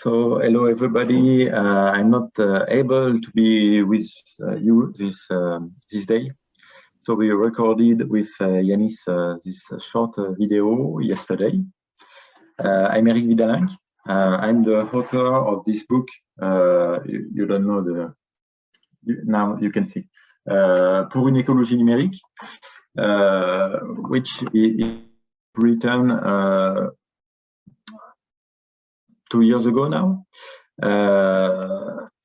So hello everybody. I'm not able to be with you this day. So we recorded with Yanis this short video yesterday. I'm Eric Vidalenc. I'm the author of this book. You don't know now you can see. Pour une écologie numérique, which is written 2 years ago now.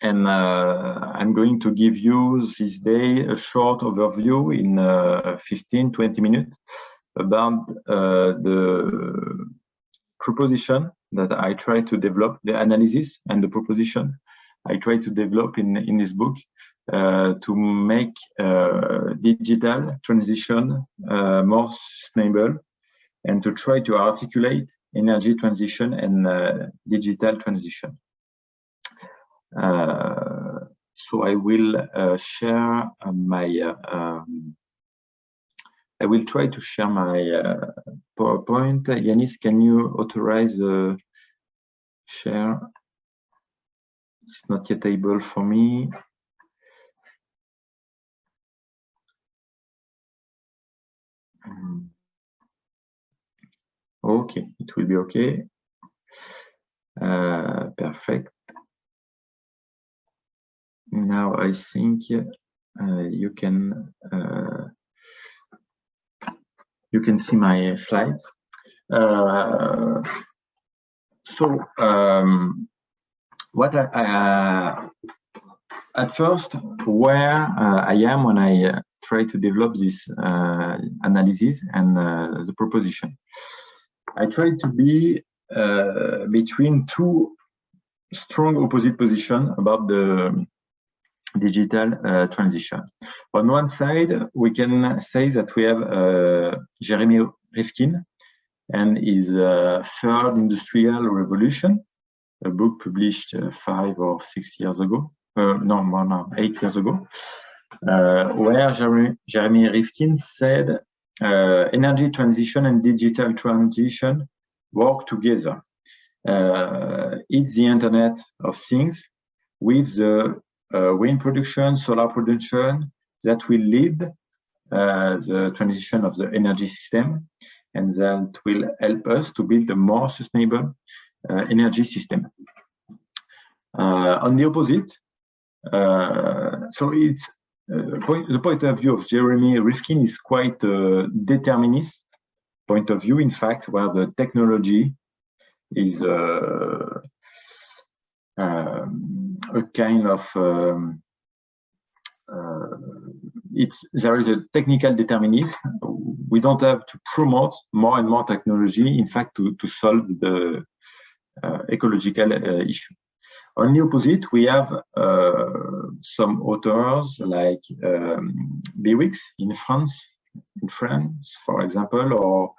And I'm going to give you this day a short overview in 15-20 minutes about the proposition that I try to develop, the analysis and the proposition I try to develop in this book to make digital transition more sustainable and to try to articulate energy transition and digital transition. So I will share my I will try to share my PowerPoint. Yanis, can you authorize share? It's not yet able for me. Okay, it will be okay. Perfect. Now I think you can see my slides. What at first, where I am when I try to develop this analysis and the proposition. I try to be between two strong opposite positions about the digital transition. On one side, we can say that we have Jeremy Rifkin and his Third Industrial Revolution, a book published 5 or 6 years ago, no more now, 8 years ago, where Jeremy Rifkin said energy transition and digital transition work together. It's the Internet of Things with the wind production, solar production that will lead the transition of the energy system, and that will help us to build a more sustainable energy system. On the opposite, so it's the point of view of Jeremy Rifkin is quite a determinist point of view, in fact, where the technology is a kind of there is a technical determinism. We don't have to promote more and more technology, in fact, to solve the ecological issue. On the opposite, we have some authors like Bewix in France, for example, or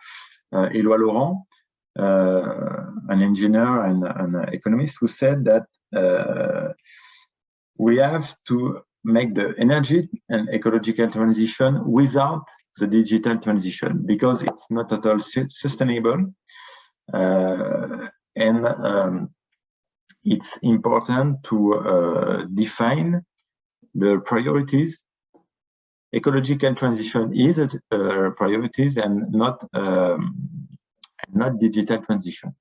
Éloi Laurent, an engineer and an economist, who said that we have to make the energy and ecological transition without the digital transition, because it's not at all sustainable, and it's important to define the priorities. Ecological transition is a priorities and not digital transition.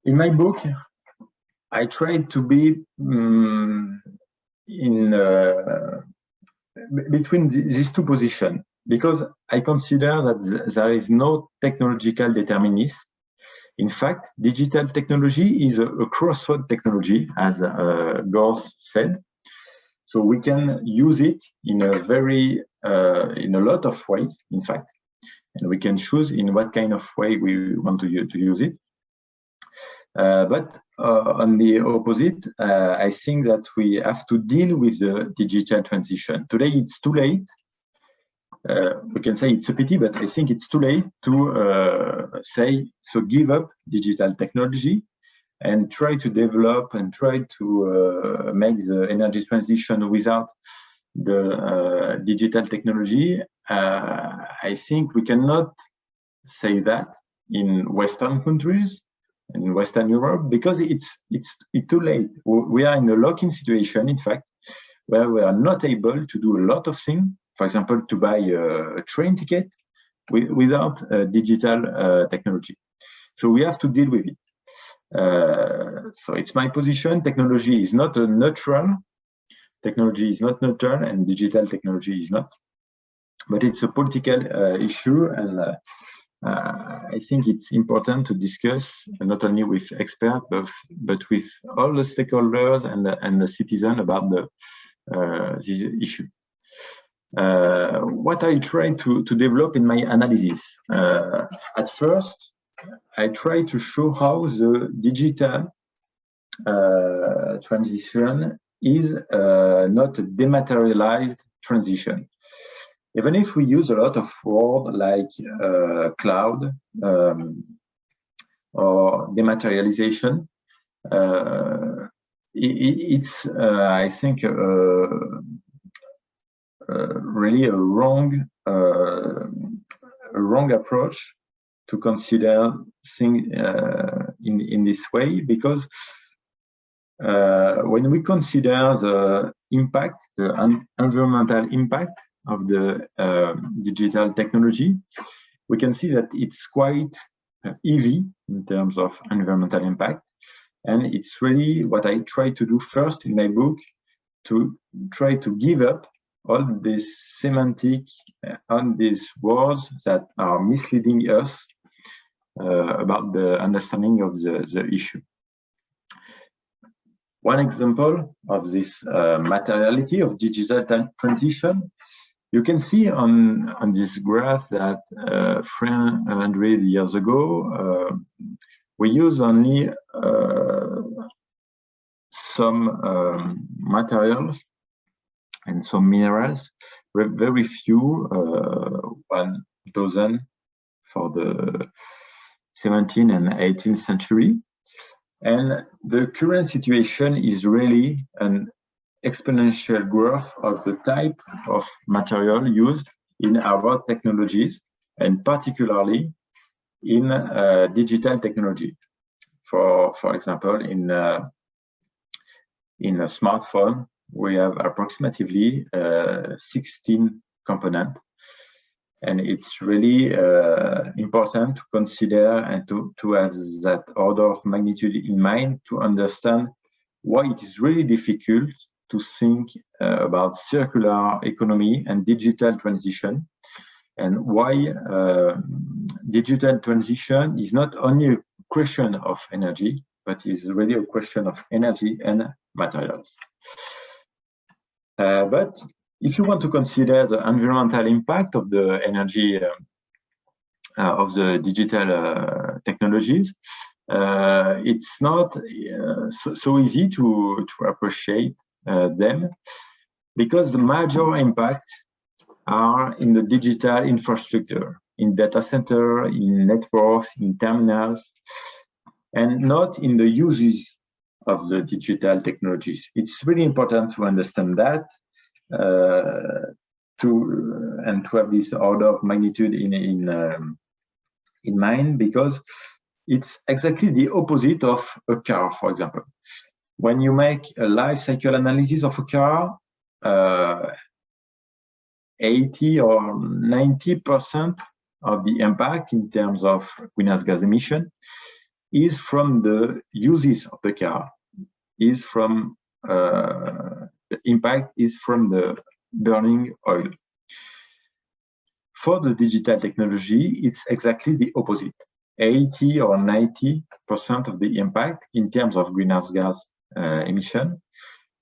In my book, I tried to be between these two positions, because I consider that there is no technological determinism. In fact, digital technology is a crossroad technology, as Gore said. So we can use it in a lot of ways, in fact, and we can choose in what kind of way we want to use it. But on the opposite, I think that we have to deal with the digital transition. Today, it's too late. We can say it's a pity, but I think it's too late to say, so give up digital technology and try to develop and try to make the energy transition without the digital technology. I think we cannot say that in Western countries, in Western Europe, because it's too late. We are in a lock-in situation, in fact, where we are not able to do a lot of things. For example, to buy a train ticket without digital technology. So we have to deal with it. So it's my position. Technology is not neutral. Technology is not neutral, and digital technology is not. But it's a political issue, and I think it's important to discuss not only with experts but with all the stakeholders and the citizen about this issue. What I try to develop in my analysis, at first, I try to show how the digital transition is not a dematerialized transition. Even if we use a lot of words like cloud or dematerialization, it's I think really a wrong approach to consider things in this way, because when we consider the impact, the environmental impact of the digital technology, we can see that it's quite heavy in terms of environmental impact. And it's really what I try to do first in my book, to try to give up all this semantic on these words that are misleading us about the understanding of the issue. One example of this materiality of digital transition, you can see on this graph that 300 years ago, we use only some materials and some minerals, very few, 1 dozen for the 17th and 18th century. And the current situation is really an exponential growth of the type of material used in our technologies, and particularly in digital technology. For example, in a smartphone, we have approximately 16 components. And it's really important to consider and to have that order of magnitude in mind to understand why it is really difficult to think about circular economy and digital transition, and why digital transition is not only a question of energy, but is really a question of energy and materials. But if you want to consider the environmental impact of the energy of the digital technologies, it's not so easy to appreciate them, because the major impact are in the digital infrastructure, in data center, in networks, in terminals, and not in the uses of the digital technologies. It's really important to understand that, to have this order of magnitude in mind, because it's exactly the opposite of a car, for example. When you make a life cycle analysis of a car, 80 or 90% of the impact in terms of greenhouse gas emission is from the uses of the car, is from the impact is from the burning oil. For the digital technology, it's exactly the opposite. 80 or 90% of the impact in terms of greenhouse gas emission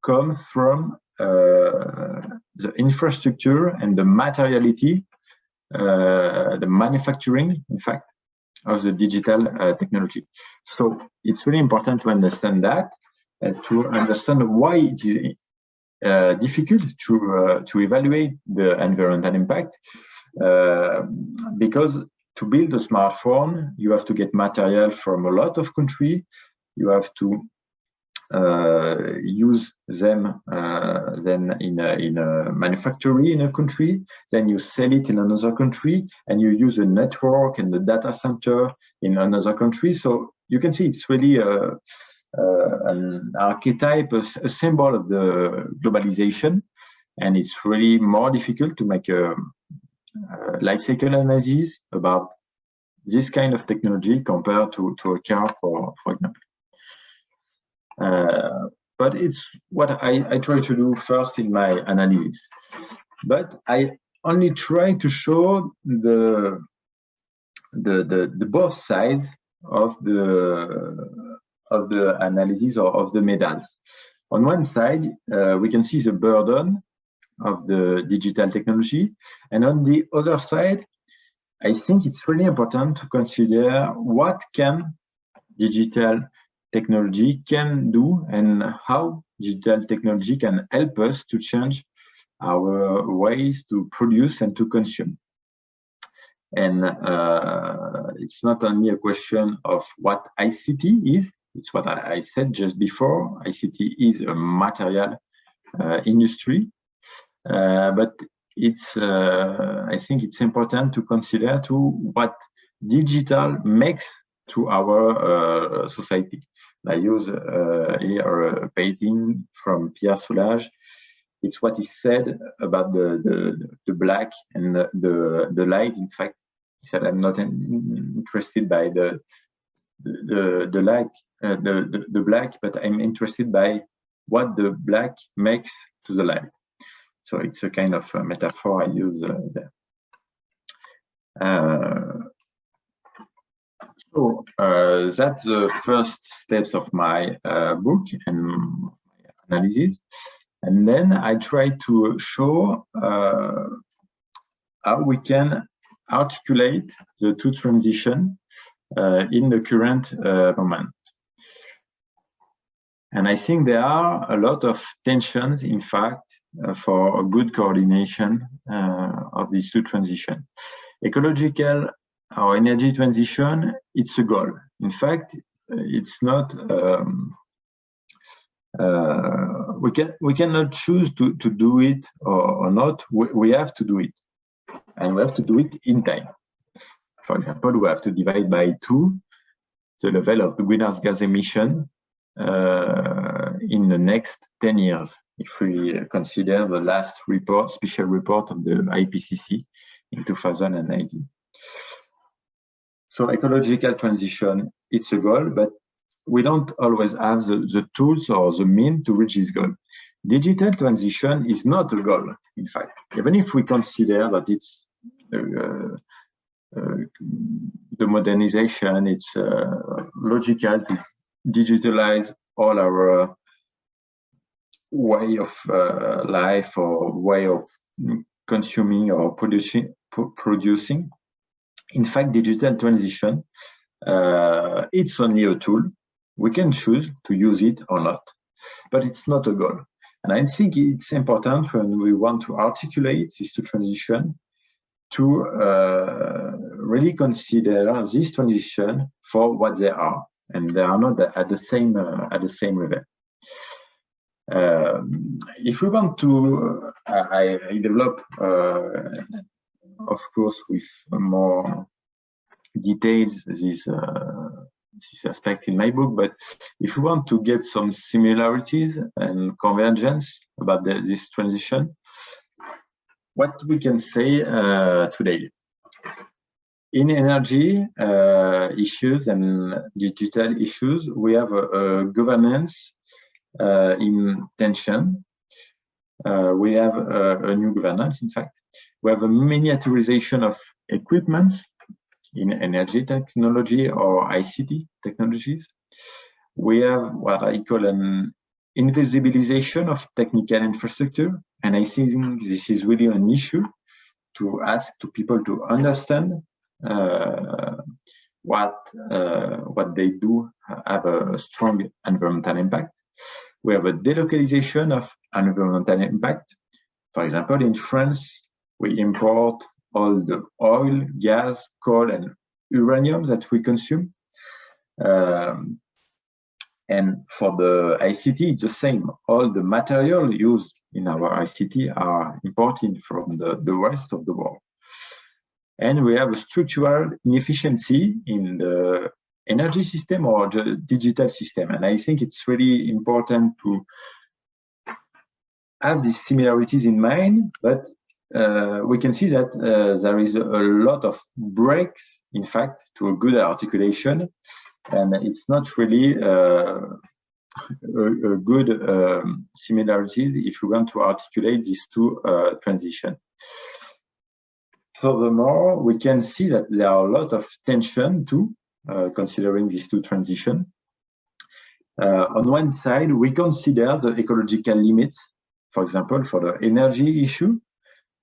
comes from the infrastructure and the materiality, the manufacturing, in fact, of the digital technology. So it's really important to understand that, and to understand why it is difficult to evaluate the environmental impact, because to build a smartphone, you have to get material from a lot of countries. You have to use them then in a manufactory in a country, then you sell it in another country, and you use a network and the data center in another country. So you can see it's really an archetype, a symbol of the globalization, and it's really more difficult to make a life cycle analysis about this kind of technology compared to a car, for example. But it's what I try to do first in my analysis. But I only try to show the both sides of the analysis or of the medals. On one side, we can see the burden of the digital technology, and on the other side, I think it's really important to consider what can digital technology can do and how digital technology can help us to change our ways to produce and to consume. And it's not only a question of what ICT is, it's what I said just before. ICT is a material industry, but it's I think it's important to consider to what digital makes to our society. I use here a painting from Pierre Soulages. It's what he said about the black and the light. In fact, he said, "I'm not interested by the black, but I'm interested by what the black makes to the light." So it's a kind of a metaphor I use there. So that's the first steps of my book and my analysis. And then I try to show how we can articulate the two transitions in the current moment. And I think there are a lot of tensions, in fact, for a good coordination of these two transitions. Ecological or energy transition, it's a goal. In fact, it's not. We cannot choose to do it or not. We have to do it, and we have to do it in time. For example, we have to divide by 2 the level of the greenhouse gas emission in the next 10 years, if we consider the last report, special report of the IPCC in 2019. So ecological transition, it's a goal, but we don't always have the tools or the means to reach this goal. Digital transition is not a goal, in fact, even if we consider that it's the modernization, it's logical to digitalize all our way of life or way of consuming or producing. In fact, digital transition, it's only a tool. We can choose to use it or not, but it's not a goal. And I think it's important when we want to articulate this two transition to really consider this transition for what they are, and they are not at the same level. If we want to, I develop, of course, with more details this aspect in my book. But if we want to get some similarities and convergence about this transition, what we can say today in energy issues and digital issues, we have a governance in tension. We have a new governance, in fact. We have a miniaturization of equipment in energy technology or ICT technologies. We have what I call an invisibilization of technical infrastructure. And I think this is really an issue to ask to people to understand what they do have a strong environmental impact. We have a delocalization of environmental impact. For example, in France, we import all the oil, gas, coal, and uranium that we consume. And for the ICT, it's the same. All the material used in our ICT are imported from the rest of the world. And we have a structural inefficiency in the energy system or the digital system. And I think it's really important to have these similarities in mind, but we can see that there is a lot of breaks, in fact, to a good articulation, and it's not really a good similarities if we want to articulate these two transitions. Furthermore, we can see that there are a lot of tension too, considering these two transitions. On one side, we consider the ecological limits, for example, for the energy issue.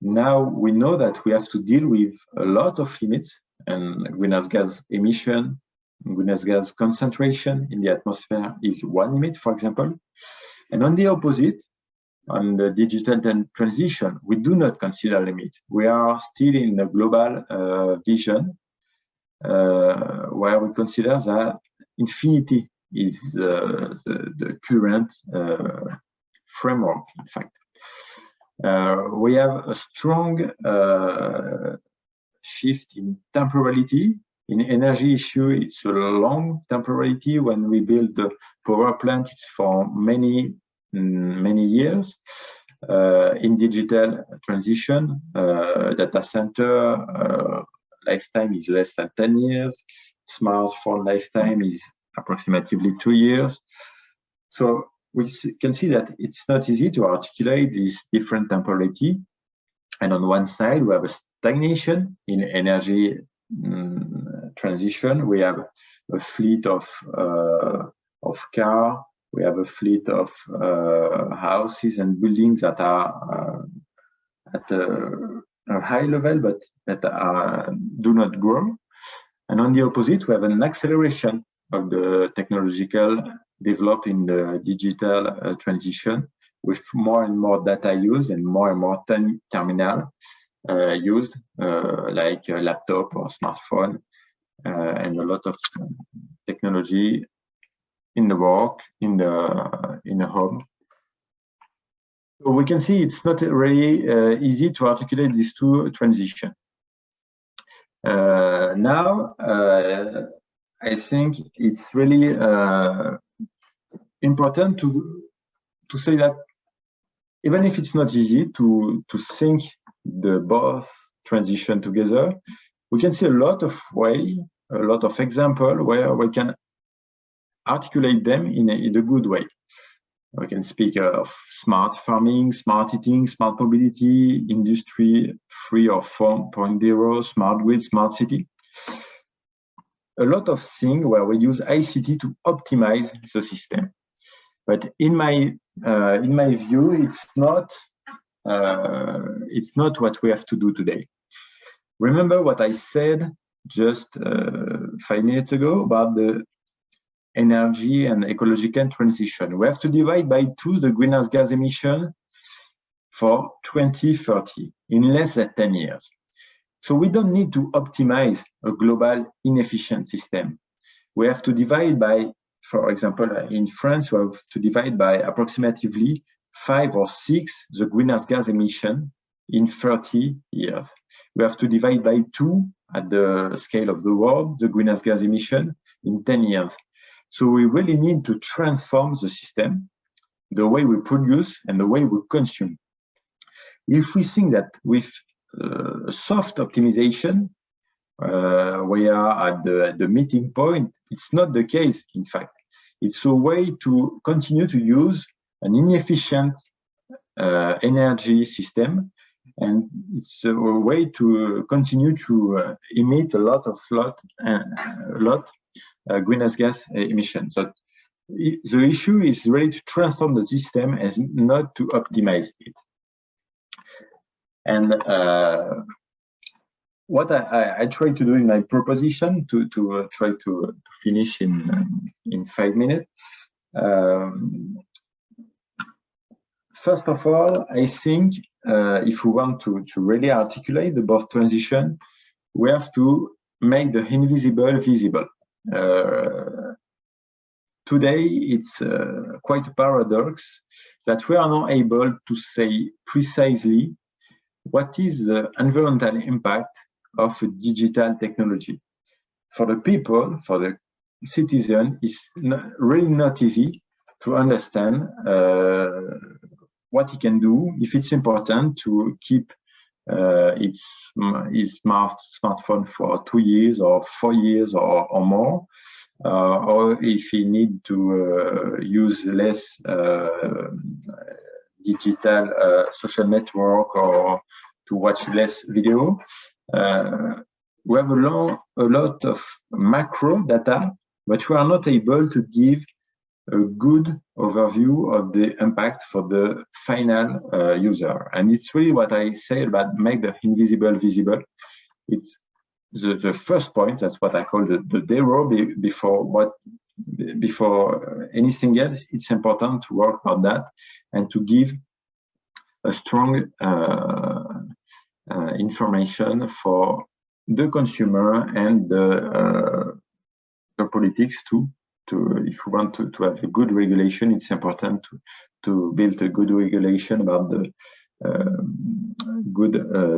Now we know that we have to deal with a lot of limits, and greenhouse gas emission, greenhouse gas concentration in the atmosphere is one limit, for example. And on the opposite, on the digital transition, we do not consider limit. We are still in a global vision where we consider that infinity is the current framework, in fact. We have a strong shift in temporality. In energy issue, it's a long temporality. When we build the power plant, it's for many years. In digital transition, data center lifetime is less than 10 years. Smartphone lifetime is approximately 2 years. So we can see that it's not easy to articulate this different temporality. And on one side, we have a stagnation in energy transition. We have a fleet of cars. We have a fleet of houses and buildings that are at a high level, but that do not grow. And on the opposite, we have an acceleration of the technological developed in the digital transition, with more and more data used and more terminal used, like a laptop or smartphone, and a lot of technology in the work, in the home. So we can see it's not really easy to articulate these two transitions. Now, I think it's really important to say that even if it's not easy to think the both transition together, we can see a lot of way, a lot of example where we can articulate them in a good way. We can speak of smart farming, smart eating, smart mobility, industry 3 or 4.0, smart grid, smart city. A lot of things where we use ICT to optimize the system. But in my view, it's not what we have to do today. Remember what I said just 5 minutes ago about the energy and ecological transition. We have to divide by 2 the greenhouse gas emission for 2030 in less than 10 years. So we don't need to optimize a global inefficient system. We have to divide by, for example, in France, we have to divide by approximately 5 or 6 the greenhouse gas emission in 30 years. We have to divide by 2 at the scale of the world, the greenhouse gas emission in 10 years. So we really need to transform the system, the way we produce and the way we consume. If we think that with soft optimization, we are at the meeting point, it's not the case, in fact. It's a way to continue to use an inefficient energy system, and it's a way to continue to emit a lot greenhouse gas emissions. So the issue is really to transform the system and not to optimize it. And what I try to do in my proposition to try to finish in 5 minutes. First of all, I think if we want to really articulate the both transition, we have to make the invisible visible. Today, it's quite a paradox that we are not able to say precisely what is the environmental impact of digital technology for the people, for the citizen is really not easy to understand what he can do, if it's important to keep his smartphone for 2 years or 4 years or more, or if he need to use less digital social network or to watch less video. We have a lot of macro data, but we are not able to give a good overview of the impact for the final user. And it's really what I say about make the invisible visible. It's the first point. That's what I call the zero before anything else. It's important to work on that and to give a strong information for the consumer and the politics too. If we want to have a good regulation, it's important to build a good regulation about the good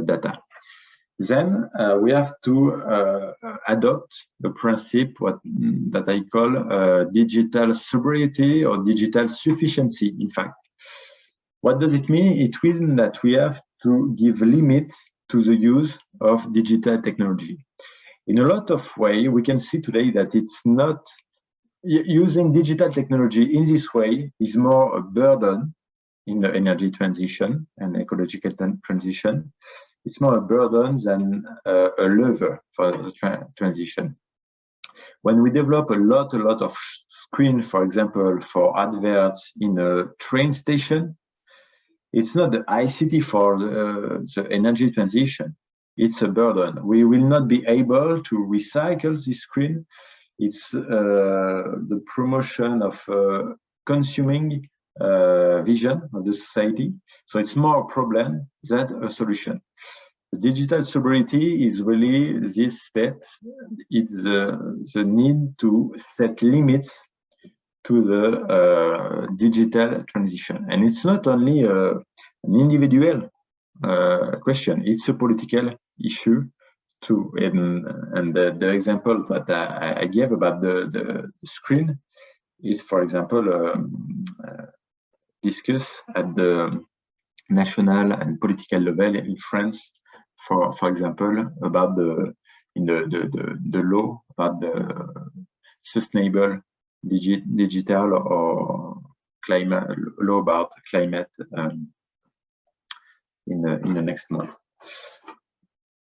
data. Then we have to adopt the principle that I call digital sobriety or digital sufficiency. In fact, what does it mean? It means that we have to give limits to the use of digital technology. In a lot of ways, we can see today that it's not using digital technology in this way is more a burden in the energy transition and ecological transition. It's more a burden than a lever for the transition. When we develop a lot of screen, for example, for adverts in a train station, it's not the ICT for the energy transition. It's a burden. We will not be able to recycle this screen. It's the promotion of consuming vision of the society. So it's more a problem than a solution. The digital sobriety is really this step. It's the need to set limits to the digital transition. And it's not only an individual question, it's a political issue too. And the example that I gave about the screen is, for example, discussed at the national and political level in France, for example, about the law about the sustainable digital or climate law about climate in the next month.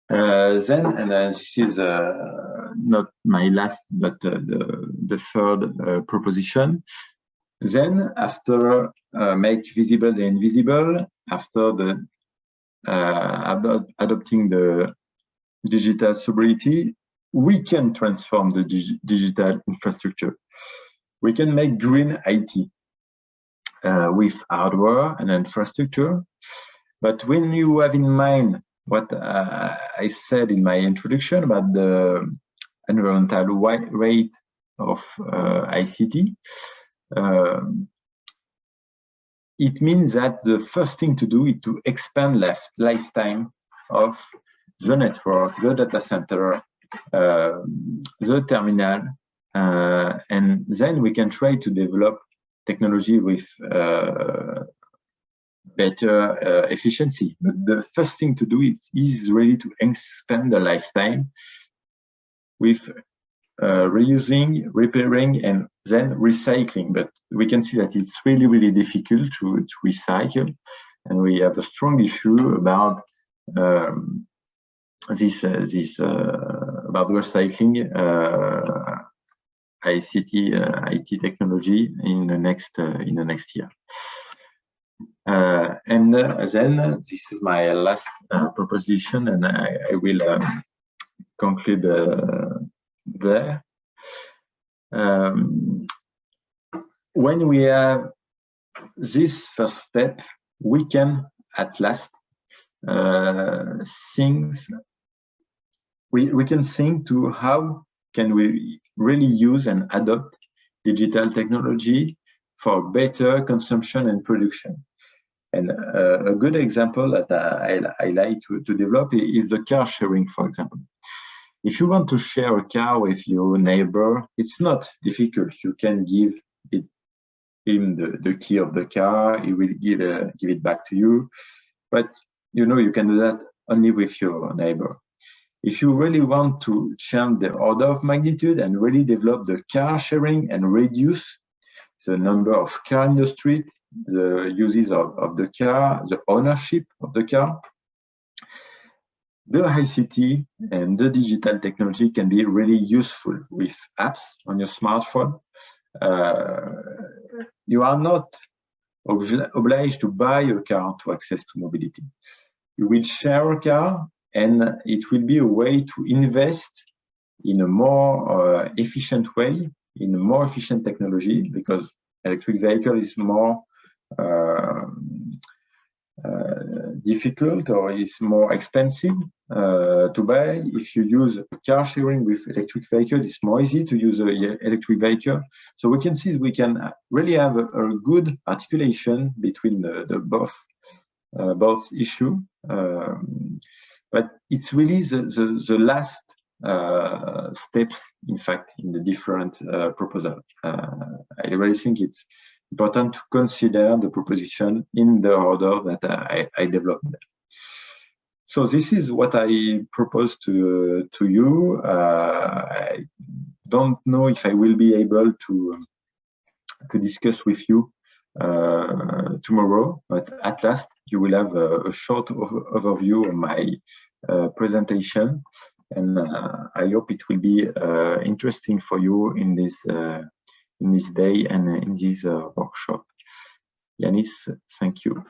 Then, and this is not my last, but the third proposition. Then, after make visible the invisible, after the adopting the digital sobriety, we can transform the digital infrastructure. We can make green IT with hardware and infrastructure. But when you have in mind what I said in my introduction about the environmental rate of ICT, it means that the first thing to do is to expand lifetime of the network, the data center, the terminal, and then we can try to develop technology with better efficiency. But the first thing to do is really to expand the lifetime with reusing, repairing, and then recycling. But we can see that it's really difficult to recycle, and we have a strong issue about this about recycling IT technology in the next year. And then this is my last proposition, and I will conclude there. When we have this first step, we can at last we can think to how can we really use and adopt digital technology for better consumption and production. And a good example that I like to develop is the car sharing, for example. If you want to share a car with your neighbor, it's not difficult. You can give him the key of the car. He will give it back to you. But you can do that only with your neighbor. If you really want to change the order of magnitude and really develop the car sharing and reduce the number of cars in the street, the uses of the car, the ownership of the car, the ICT and the digital technology can be really useful with apps on your smartphone. You are not obliged to buy a car to access to mobility. You will share a car, and it will be a way to invest in a more efficient way, in a more efficient technology, because electric vehicle is more difficult or is more expensive to buy. If you use car sharing with electric vehicle, it's more easy to use an electric vehicle. So we can see we can really have a good articulation between the both issue. But it's really the last steps, in fact, in the different proposal. I really think it's important to consider the proposition in the order that I developed. So this is what I propose to you. I don't know if I will be able to discuss with you tomorrow, but at last you will have a short overview of my presentation, and I hope it will be interesting for you in this day and in this workshop. Yanis, thank you.